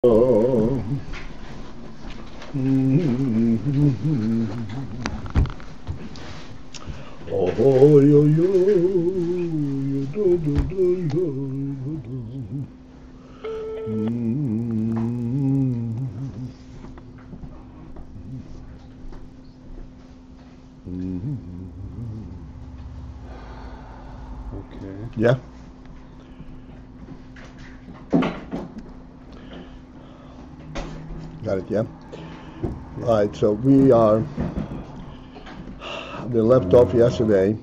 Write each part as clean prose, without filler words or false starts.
Oh, oh, yo, yo, do, do, do, do. Okay. Yeah. Got it, yeah? All right, so we left off yesterday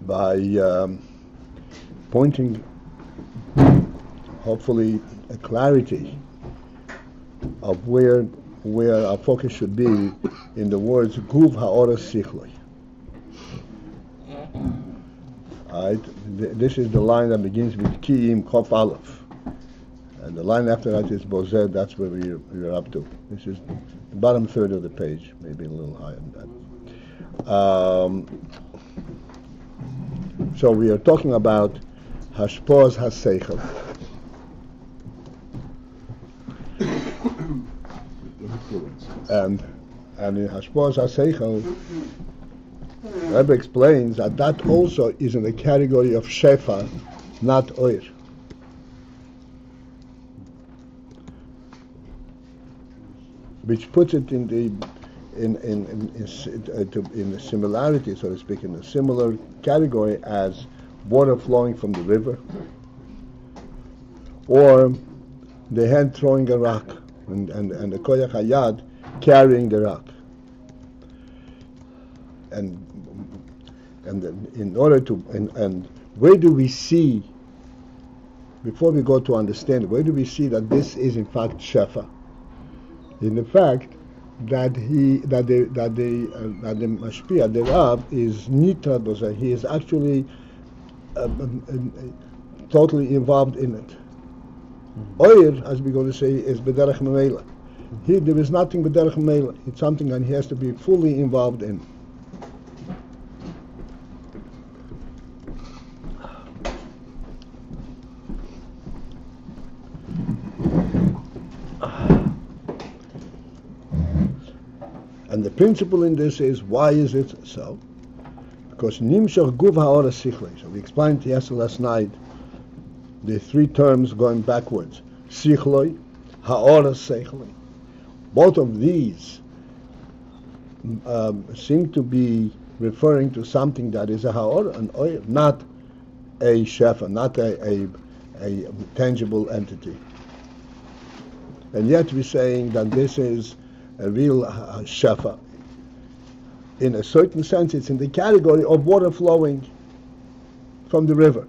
by pointing, hopefully, a clarity of where our focus should be in the words Guv Ha'ora Sichloi. All right, this is the line that begins with Ki'im Chof Aleph. And the line after that is Bozeh, that's where we're up to. This is the bottom third of the page, maybe a little higher than that. So we are talking about Hashpoz HaSeichel. And in Hashpoz HaSeichel, Rebbe explains that also is in the category of Shefa, not Oir. Which puts it in the similarity, so to speak, in a similar category as water flowing from the river, or the hand throwing a rock, and the koyach hayad carrying the rock. And in order to and where do we see, before we go to understand, where do we see that this is in fact shefa? In the fact that the mashpia, the Rav, is nitra boza. He is actually totally involved in it. Oyer, as we're going to say, is b'derech memela. There is nothing b'derech memela. It's something that he has to be fully involved in. And the principle in this is, why is it so? Because nimshach guv ha'ora sichlei. So we explained last night the three terms going backwards. Sichlei, ha'ora sichlei. Both of these seem to be referring to something that is a ha'ora, an oil, not a shefa, not a tangible entity. And yet we're saying that this is a real shefa. In a certain sense, it's in the category of water flowing from the river,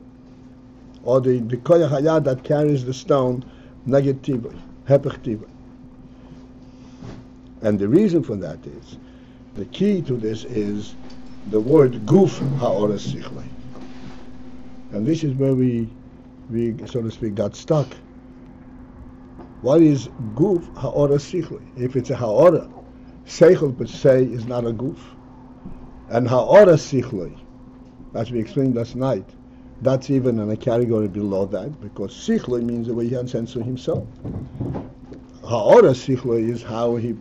or the koyach hayad that carries the stone, negatively, hepechtively. And the reason for that is, the key to this is the word guf ha'ora sichlei. And this is where we, so to speak, got stuck. What is guf ha'ora sichlei? If it's a ha'ora, seichel per se is not a guf. And ha'ora sichlei, as we explained last night, that's even in a category below that, because sichlei means the way he understands to himself. Ha'ora sichlei is how he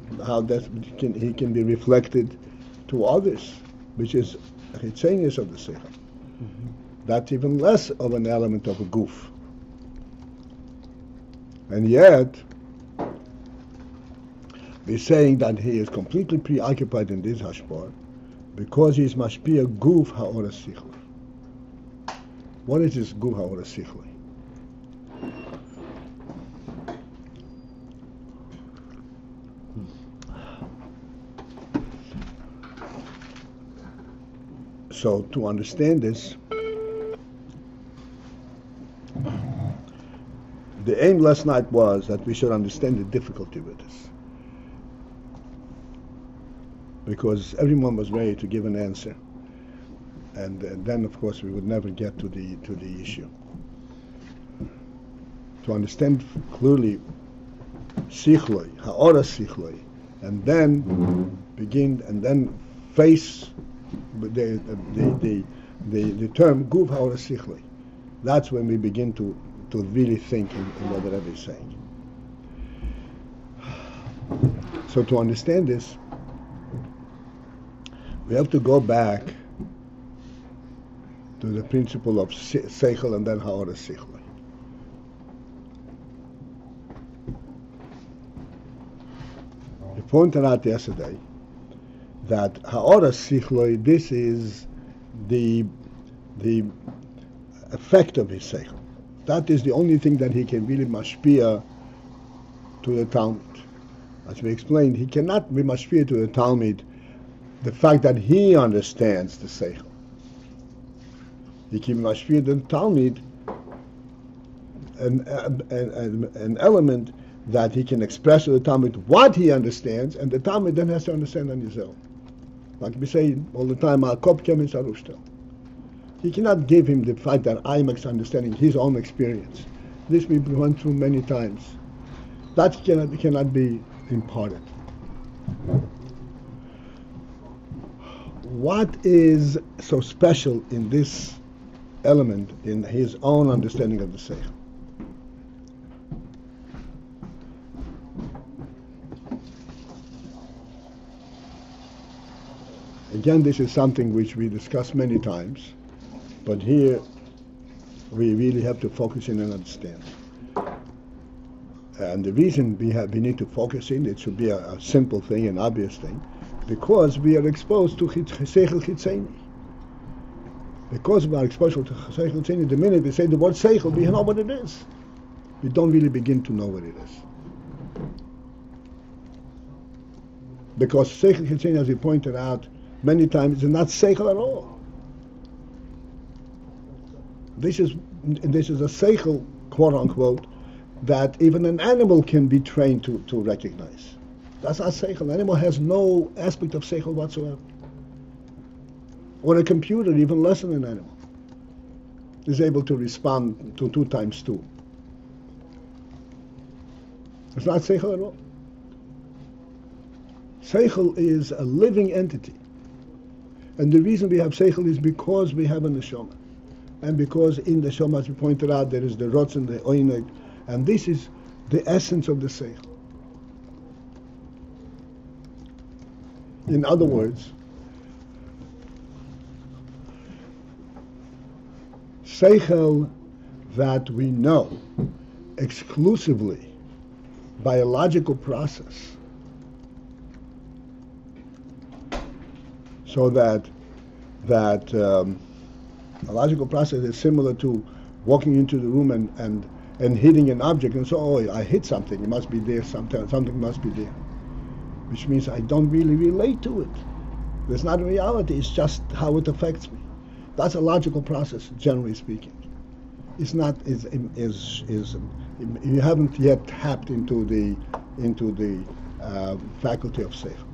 can be reflected to others, which is a chitzenius of the seichel. Mm-hmm. That's even less of an element of a guf. And yet, we're saying that he is completely preoccupied in this hashpar because he is mashpia guf ha'ora sichlei. What is this guf ha'ora sichlei? So to understand this, the aim last night was that we should understand the difficulty with this, because everyone was ready to give an answer, and then of course we would never get to the issue. To understand clearly sichloi, ha'ora sichloi, and then begin and then face the term guv ha'ora sichloi. That's when we begin to to really think in what the Rebbe is saying. So to understand this, we have to go back to the principle of seichel and then ha'ora sichloi. You pointed out yesterday that ha'ora sichloi, this is the effect of his seichel. That is the only thing that he can really mashpia to the Talmud. As we explained, he cannot be mashpia to the Talmud the fact that he understands the seichel. He can mashpia the Talmud an element that he can express to the Talmud what he understands, and the Talmud then has to understand on his own. Like we say all the time, Al Kop Kemin Sarushtel. He cannot give him the fact that IMAX understanding his own experience. This we went through many times. That cannot be imparted. What is so special in this element, in his own understanding of the Seichel? Again, this is something which we discussed many times, but here we really have to focus in and understand. And the reason we need to focus in, it should be a simple thing, an obvious thing, because we are exposed to Seichel Chitzeni. Because we are exposed to Seichel Chitzeni, the minute we say the word Seichel, we know what it is. We don't really begin to know what it is. Because Seichel Chitzeni, as we pointed out many times, is not Seichel at all. This is a Seichel, quote unquote, that even an animal can be trained to recognize. That's not Seichel. An animal has no aspect of Seichel whatsoever. Or a computer, even less than an animal, is able to respond to 2 times 2. It's not Seichel at all. Seichel is a living entity. And the reason we have Seichel is because we have a neshama. And because in the neshama, as we pointed out, there is the rotzen, the oinek, and this is the essence of the Seichel. In other words, Seichel that we know exclusively by a logical process, so that a logical process is similar to walking into the room and hitting an object, and so, oh, I hit something, it must be there, something must be there. Which means I don't really relate to it. It's not a reality, it's just how it affects me. That's a logical process, generally speaking. It's not, you haven't yet tapped into the faculty of Seichel.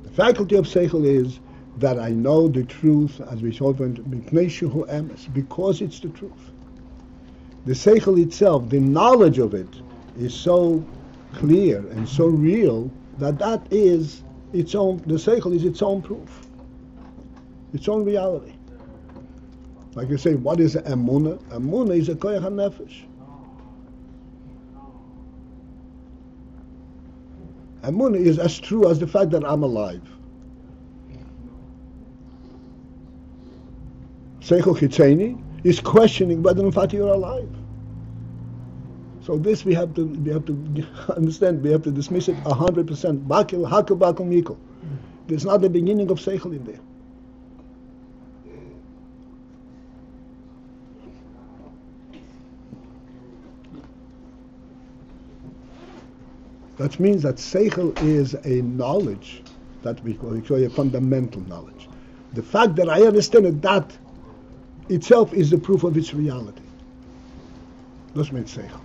The faculty of Seichel is that I know the truth, as we showed, because it's the truth. The Seichel itself, the knowledge of it, is so clear and so real that is its own, the Seichel is its own proof, its own reality. Like you say, what is Emunah? Emunah is a koyach hanefesh. Emunah is as true as the fact that I'm alive. Seichel Chitzeni is questioning whether in fact you're alive. So this we have to understand. We have to dismiss it 100%. Bakil hakel bakum yikol. There's not the beginning of Seichel in there. That means that Seichel is a knowledge that we call a fundamental knowledge. The fact that I understand it, that itself is the proof of its reality. That's means Seichel.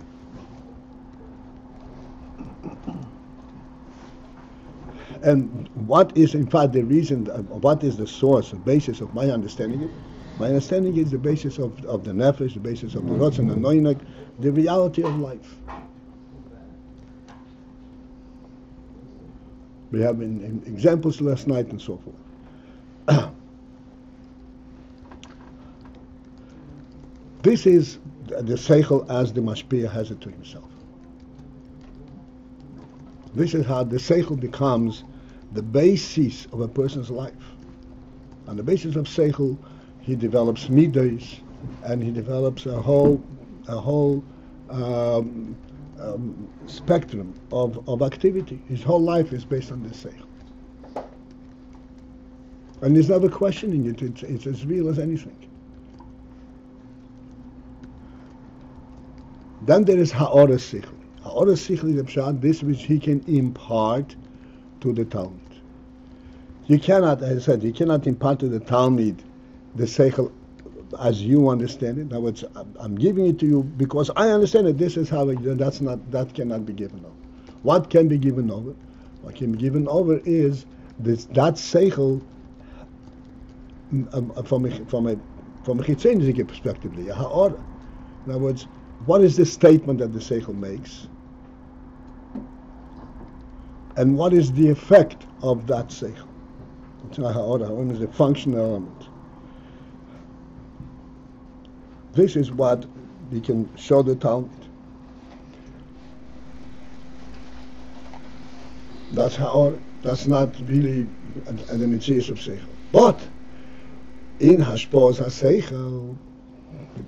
And what is in fact the reason, what is the source, the basis of my understanding it? My understanding is the basis of the nefesh, the basis of the rotz and the noinek, the reality of life. We have in examples last night and so forth. This is the seichel as the mashpia has it to himself. This is how the seichel becomes the basis of a person's life. On the basis of seichel, he develops midos, and he develops a whole spectrum of activity. His whole life is based on this seichel. And he's never questioning it. It's as real as anything. Then there is ha'ora sichli. Ha'ora sichli is the pshat, this which he can impart to the Talmud. You cannot, as I said, you cannot impart to the Talmud the seichel as you understand it. In other words, I'm giving it to you because I understand it. This is how that cannot be given over. What can be given over? What can be given over is that seichel from a chitzenic perspective, a ha'ora. In other words, what is the statement that the seichel makes? And what is the effect of that seichel? It's not ha'ora. Ha'ora is a functional element. This is what we can show the Talmud. That's ha'ora. That's not really an initiative of seichel. But in hashpos ha'seichel,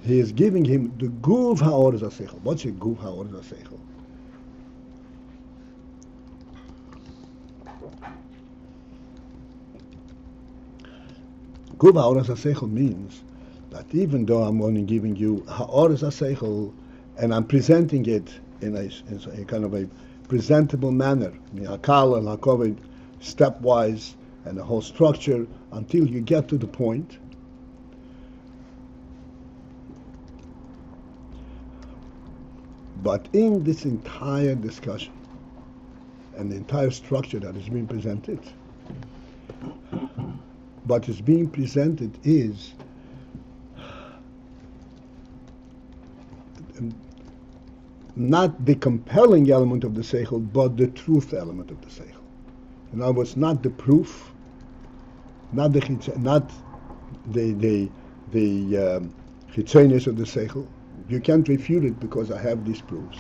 he is giving him the guv ha'oraz ha'seichel. What's a guv ha'oraz ha'seichel? Guv ha'oraz ha'seichel means that even though I'm only giving you ha'oraz ha'seichel and I'm presenting it in a kind of a presentable manner, hakal and hakoved, stepwise, and the whole structure until you get to the point. But in this entire discussion and the entire structure that is being presented, what is being presented is not the compelling element of the seichel, but the truth element of the seichel. In other words, not the proof, not the chitzenis of the seichel. You can't refute it because I have these proofs.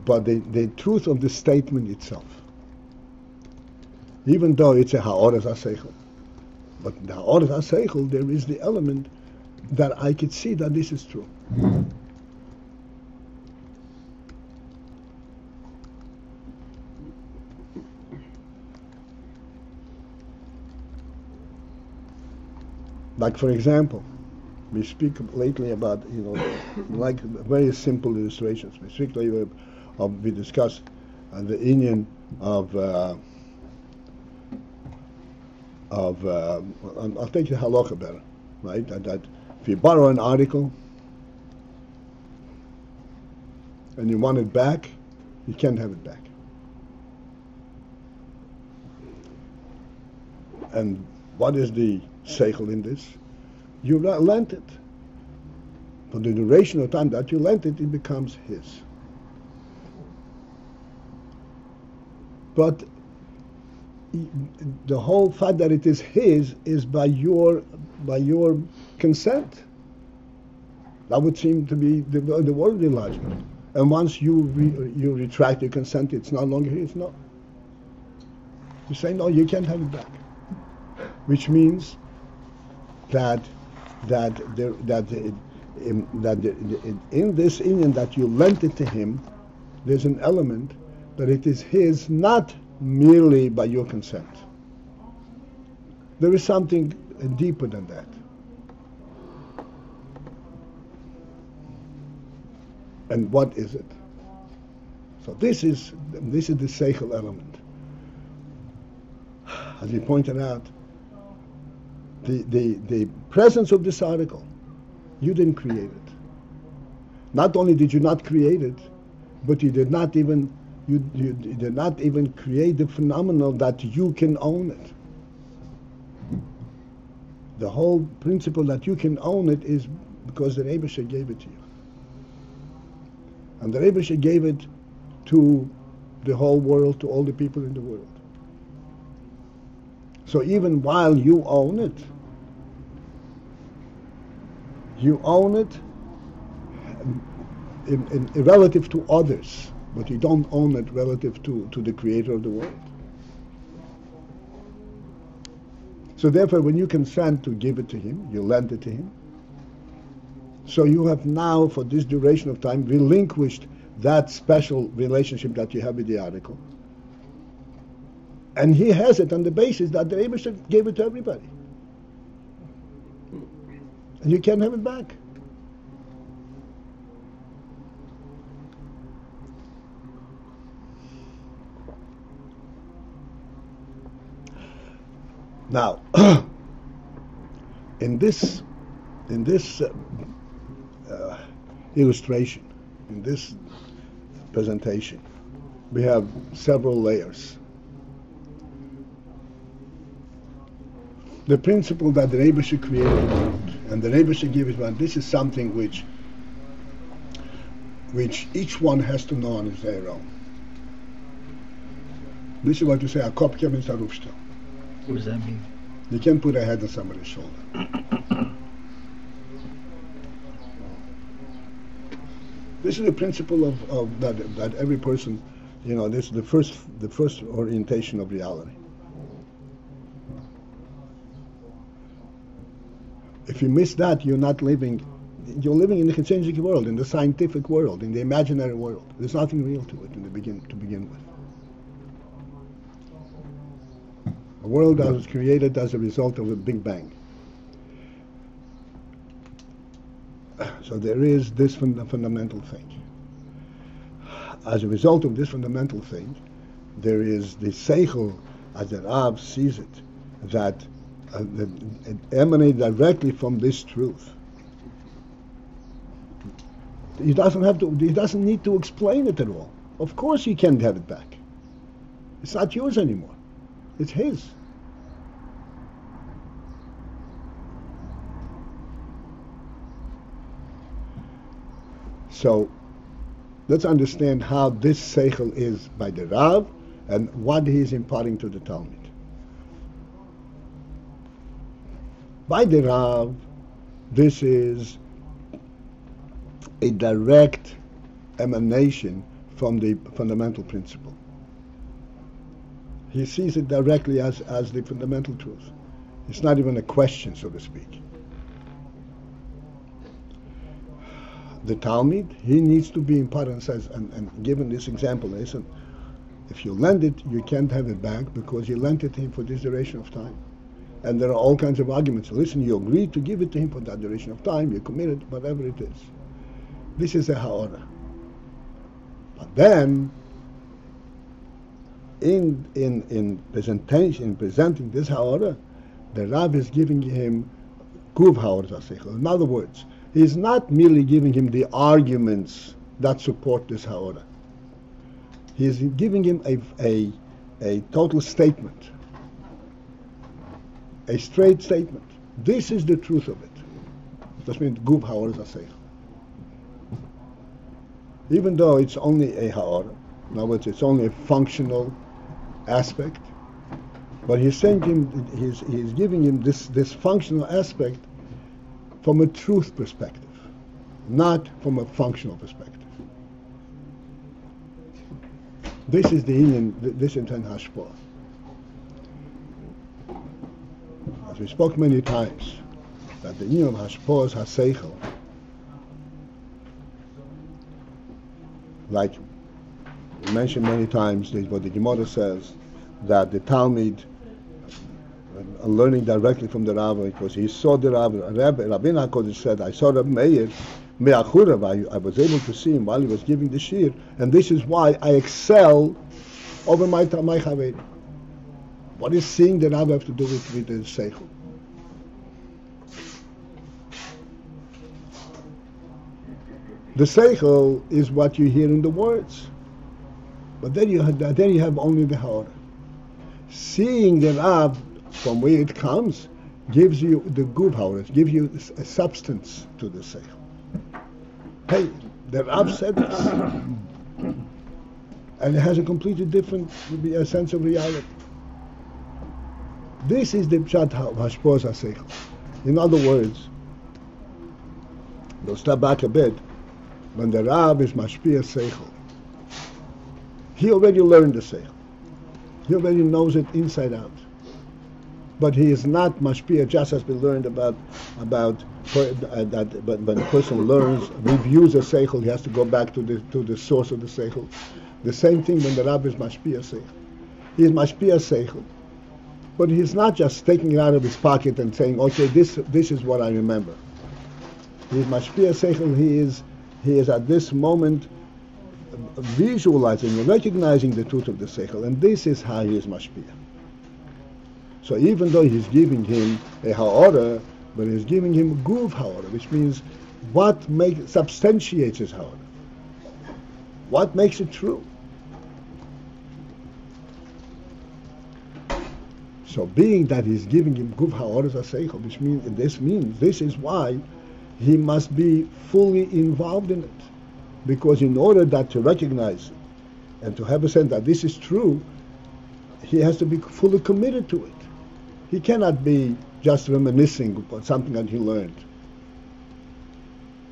But the truth of the statement itself, even though it's a ha'oraz ha'seichel, but in the ha'oraz ha'seichel there is the element that I could see that this is true. Like for example, we speak lately about, like very simple illustrations. We speak lately we discuss the Ayin of I'll take the halacha better, right? That if you borrow an article and you want it back, you can't have it back. And what is the seichel in this? You lent it. For the duration of time that you lent it, it becomes his. But the whole fact that it is his is by your consent. That would seem to be the worldly logic. And once you retract your consent, it's no longer his. No. You say no, you can't have it back. Which means that in this Indian that you lent it to him, there's an element that it is his not merely by your consent. There is something deeper than that. And what is it? So this is the seichel element. As we pointed out, the presence of this article, you didn't create it. Not only did you not create it, but you did not even create the phenomenon that you can own it. The whole principle that you can own it is because the Rebbe gave it to you. And the Rebbe gave it to the whole world, to all the people in the world. So even while you own it, You own it in relative to others, but you don't own it relative to the creator of the world. So therefore, when you consent to give it to him, you lend it to him. So you have now, for this duration of time, relinquished that special relationship that you have with the article. And he has it on the basis that the Eibusher gave it to everybody. And you can't have it back. Now, in this illustration, in this presentation, we have several layers. The principle that the Eibusher created the world, and the Eibusher gave it one, this is something which each one has to know on his own. This is what you say, a kopje means a rufstel. What does that mean? You can't put a head on somebody's shoulder. This is the principle of that every person, this is the first orientation of reality. If you miss that, you're living in the Chetzenzik world, in the scientific world, in the imaginary world. There's nothing real to it to begin with. A world that was created as a result of a Big Bang. So there is this fundamental thing. As a result of this fundamental thing, there is the seichel, as the Rav sees it, that it emanates directly from this truth. He doesn't need to explain it at all. Of course he can't have it back. It's not yours anymore. It's his. So let's understand how this seichel is by the Rav and what he is imparting to the Talmud. By the Rav, this is a direct emanation from the fundamental principle. He sees it directly as the fundamental truth. It's not even a question, so to speak. The Talmud, he needs to be imparted and says, and given this example, listen, if you lend it, you can't have it back because you lent it to him for this duration of time. And there are all kinds of arguments. Listen, you agreed to give it to him for that duration of time, you committed, whatever it is. This is a ha'ora. But then, in presenting this ha'ora, the Rav is giving him guv ha'ora seichel. In other words, he's not merely giving him the arguments that support this ha'ora. He's giving him a total statement, a straight statement. This is the truth of it. That means guv ha'ora seichel. Even though it's only a ha'ora, in other words, it's only a functional aspect, but he's giving him this functional aspect from a truth perspective, not from a functional perspective. This is the Ayin, this is hashpah. As we spoke many times, that the Ayin of hashpah is haseichel. Like we mentioned many times, what the Gemara says, that the Talmud, learning directly from the Rav, because he saw the Rav, Rabbeinu HaKodesh said, I saw Rabbi Meir, Me'achurav, I was able to see him while he was giving the shir, and this is why I excel over my Chaverim. What is seeing the Rav have to do with the Seichel? The Seichel is what you hear in the words. But then you have only the Ha'ara. Seeing the Rav from where it comes gives you the Guv Ha'ara, gives you a substance to the Seichel. Hey, the Rav said this. And it has a completely different sense of reality. This is the Pshat Hashpos HaSeichel. In other words, We'll step back a bit. When the Rav is mashpia seichel, he already learned the seichel. He already knows it inside out. But he is not mashpia, just as we learned about that. But when a person learns, reviews a seichel, he has to go back to the source of the seichel. The same thing when the Rav is mashpia seichel. He is mashpia seichel, but he's not just taking it out of his pocket and saying, "Okay, this is what I remember." He is mashpia seichel. He is at this moment visualizing, recognizing the truth of the seichel, and this is how he is mashpia. So even though he's giving him a ha'orah, but he's giving him guv ha'orah, which means what substantiates his ha'orah, what makes it true. So being that he's giving him guv ha'orah seichel, which means this is why he must be fully involved in it. Because in order that to recognize it and to have a sense that this is true, he has to be fully committed to it. He cannot be just reminiscing about something that he learned.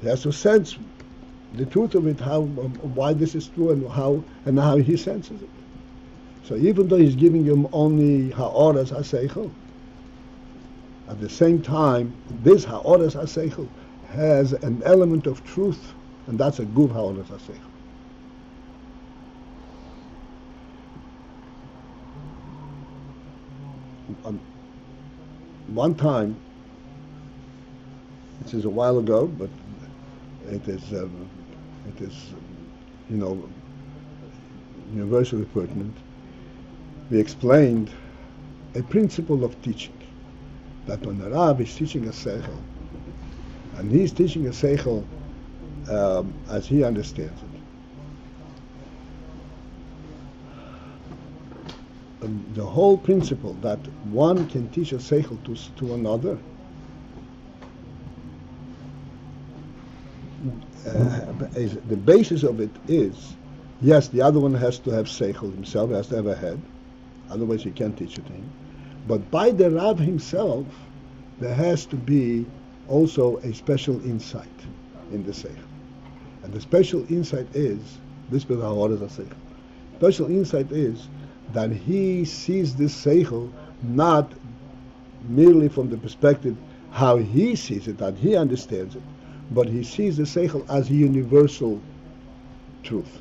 He has to sense the truth of it, why this is true, and how he senses it. So even though he's giving him only ha'oras ha'seichel, at the same time, this ha'oras ha'seichel has an element of truth, and that's a guv ha'oras ha'seichel. One time, this is a while ago, but it is universally pertinent. We explained a principle of teaching, that when the Rav is teaching a seichel, and he's teaching a seichel as he understands it, the whole principle that one can teach a seichel to another, the basis of it is, yes, the other one has to have seichel himself, has to have a head, otherwise you can't teach it to him. But by the Rav himself, there has to be also a special insight in the seichel. And the special insight is, this is how orders are seichel. Special insight is that he sees this seichel not merely from the perspective how he sees it, that he understands it, but he sees the seichel as a universal truth.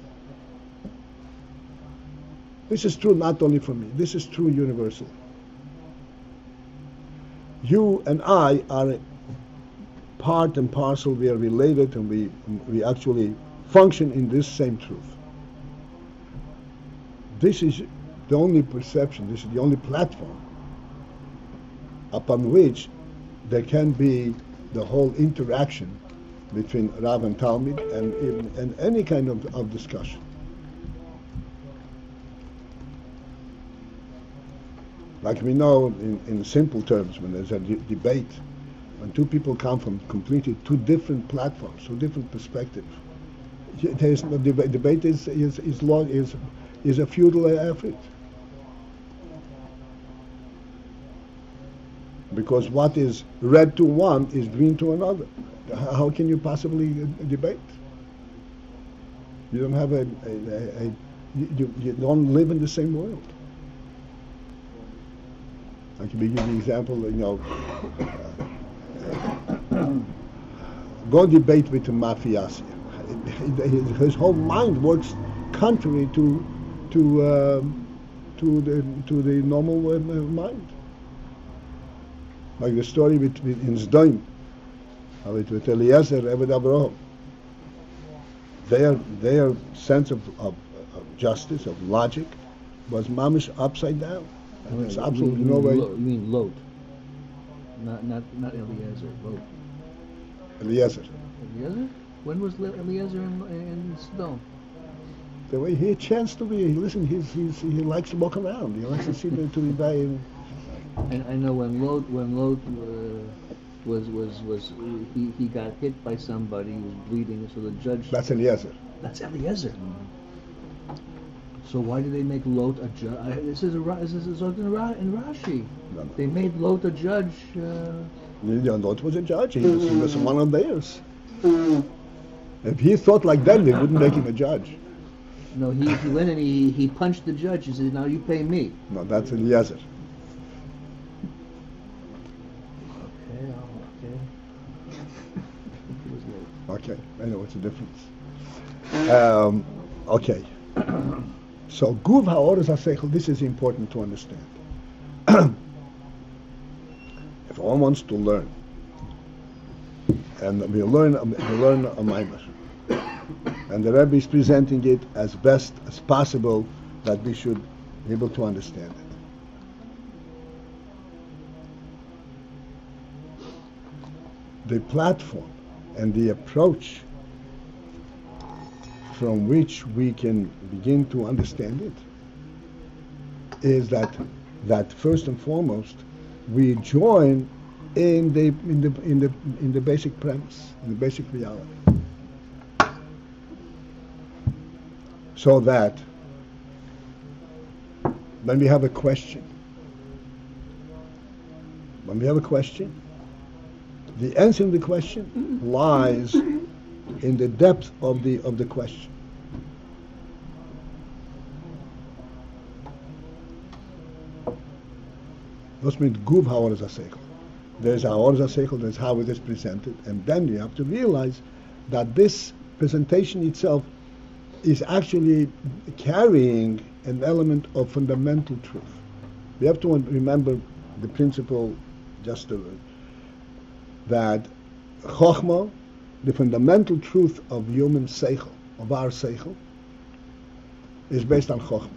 This is true not only for me, this is true universal. You and I are part and parcel, we are related, and we actually function in this same truth. This is the only perception, this is the only platform upon which there can be the whole interaction between Rav and Talmid and any kind of discussion. Like we know in simple terms, when there's a debate, when two people come from completely two different platforms, two different perspectives, there's no debate. Debate is a futile effort. Because what is red to one is green to another. How can you possibly debate? You don't have you don't live in the same world. I can give you the example, go debate with a mafiasi. His whole mind works contrary to the normal mind. Like the story in Zdom, with Eliezer, Eved Avraham. Their sense of justice, of logic, was mamish upside down. And there's absolutely no way. You mean Lot? Not Eliezer. Lot. Eliezer. Eliezer? When was Eliezer in Sodom? The way he chanced to be. Listen, he likes to walk around. He likes to see to be by. And I know when Lot he got hit by somebody, he was bleeding, so the judge. That's Eliezer. That's Eliezer. Mm-hmm. So why did they make Lot a judge? This is in Rashi. No. They made Lot a judge. Lot was a judge. He was one of theirs. If he thought like that, they wouldn't make him a judge. No, he went and he punched the judge. He said, "Now you pay me." No, that's Eliezer. Okay, I know what's the difference. Okay. So, Guv Ha'oros HaSeichel, this is important to understand. If one wants to learn, and we learn a Maimer, and the Rebbe is presenting it as best as possible that we should be able to understand it. The platform and the approach from which we can begin to understand it is that first and foremost we join in the basic premise, in the basic reality, so that when we have a question, the answer to the question lies in the depth of the question. Das means Guv Ha'oros HaSeichel. There's Ha'oros HaSeichel, there's how it is presented, and then you have to realize that this presentation itself is actually carrying an element of fundamental truth. We have to remember the principle, that Chochmah, the fundamental truth of human seichel, of our seichel, is based on Chochmah.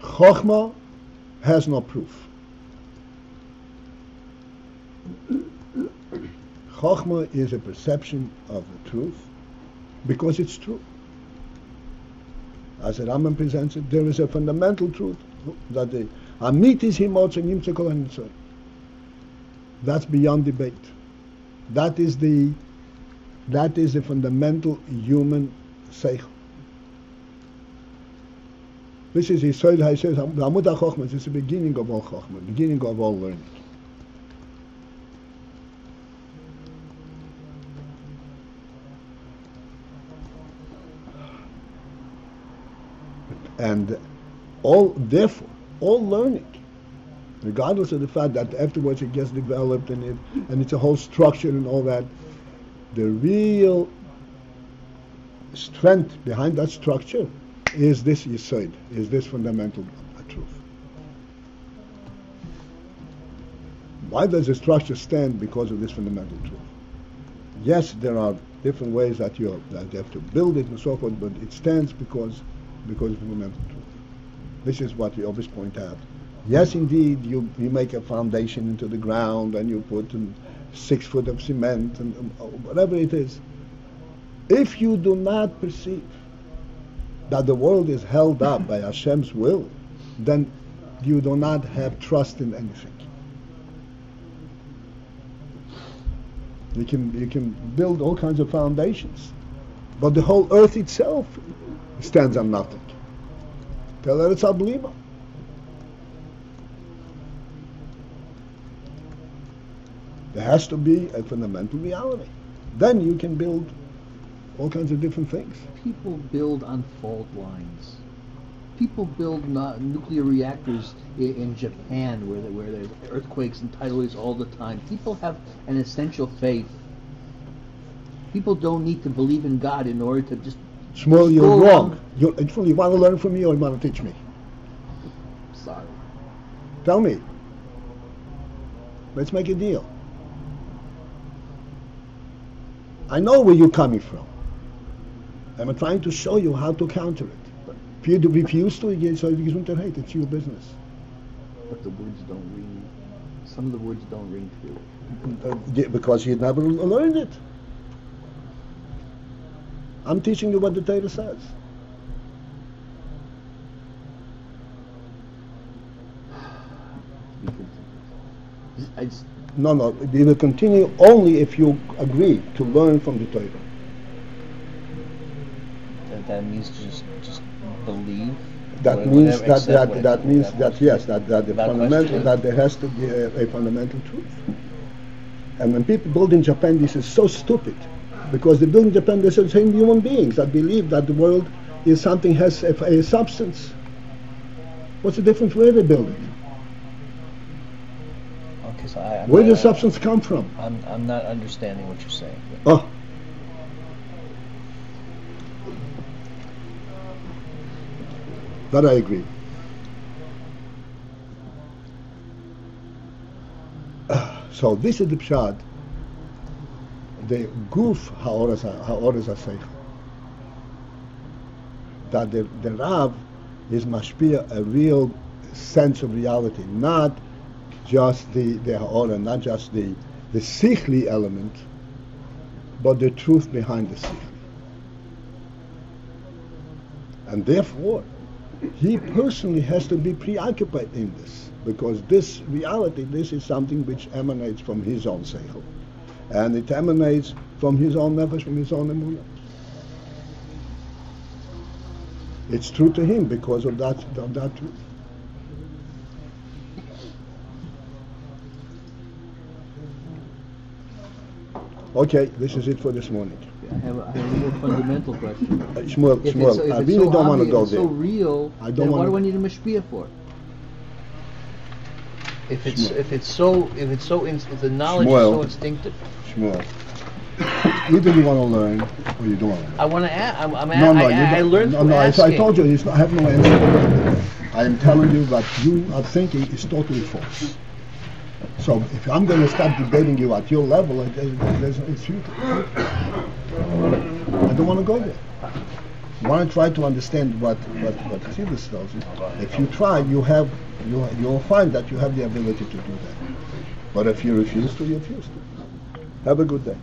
Chochmah has no proof. Chochmah is a perception of the truth because it's true. As the Rambam presents it, there is a fundamental truth that the Amit is himotz and yimtze kol hanitzor. That's beyond debate. That is the fundamental human seichel. This is Yisrael HaYisrael, the Amud HaChochmah. This is the beginning of all Chochmah, beginning of all learning. And therefore, all learning, regardless of the fact that afterwards it gets developed and it's a whole structure and all that, the real strength behind that structure is this yesod, is this fundamental truth. Why does the structure stand? Because of this fundamental truth. Yes, there are different ways that you have to build it and so forth, but it stands because of fundamental truth. This is what we always point out. Yes, indeed, you make a foundation into the ground and you put 6 foot of cement and whatever it is. If you do not perceive that the world is held up by Hashem's will, then you do not have trust in anything. You can build all kinds of foundations, but the whole earth itself stands on nothing. Tell her it's Ablima. There has to be a fundamental reality. Then you can build all kinds of different things. People build on fault lines. People build nuclear reactors in Japan where there's earthquakes and tidal waves all the time. People have an essential faith. People don't need to believe in God in order to just... Shmuel, you're wrong. You want to learn from me or you want to teach me? Sorry. Tell me. Let's make a deal. I know where you're coming from. I'm trying to show you how to counter it. If you refuse to, it's your business. But the words don't ring. Some of the words don't ring true. Because you never learned it. I'm teaching you what the Torah says. No, we will continue only if you agree to learn from the Torah. That means just believe. That means that the fundamental, that there has to be a fundamental truth. And when people build in Japan, this is so stupid. Because the building depends on the same human beings that believe that the world is something has a substance. What's the difference where they build it? Okay, so Where does substance come from? I'm not understanding what you're saying. Oh. That I agree. So this is the pshat. The goof ha'oras ha'seichel. That the Rav is mashpia a real sense of reality, not just the ha'ora, not just the sichli element, but the truth behind the sichli. And therefore, he personally has to be preoccupied in this, because this reality, this is something which emanates from his own seichel, and it emanates from his own nefesh, from his own emunah. It's true to him because of that truth. Okay, this is it for this morning. I have a more fundamental question. Shmuel, I really don't want to go there. If it's so real, then what do I need a mashpia for? If the knowledge is so instinctive. Shmuel, either you want to learn or you don't want to learn. I want to ask. I learned through asking. I told you, I have no answer. I am telling you that you are thinking is totally false. So if I'm going to start debating you at your level, it's futile. I don't want to go there. I want to try to understand what Chassidus tells you. If you try, you'll find that you have the ability to do that. But if you refuse to, you refuse to. Have a good day.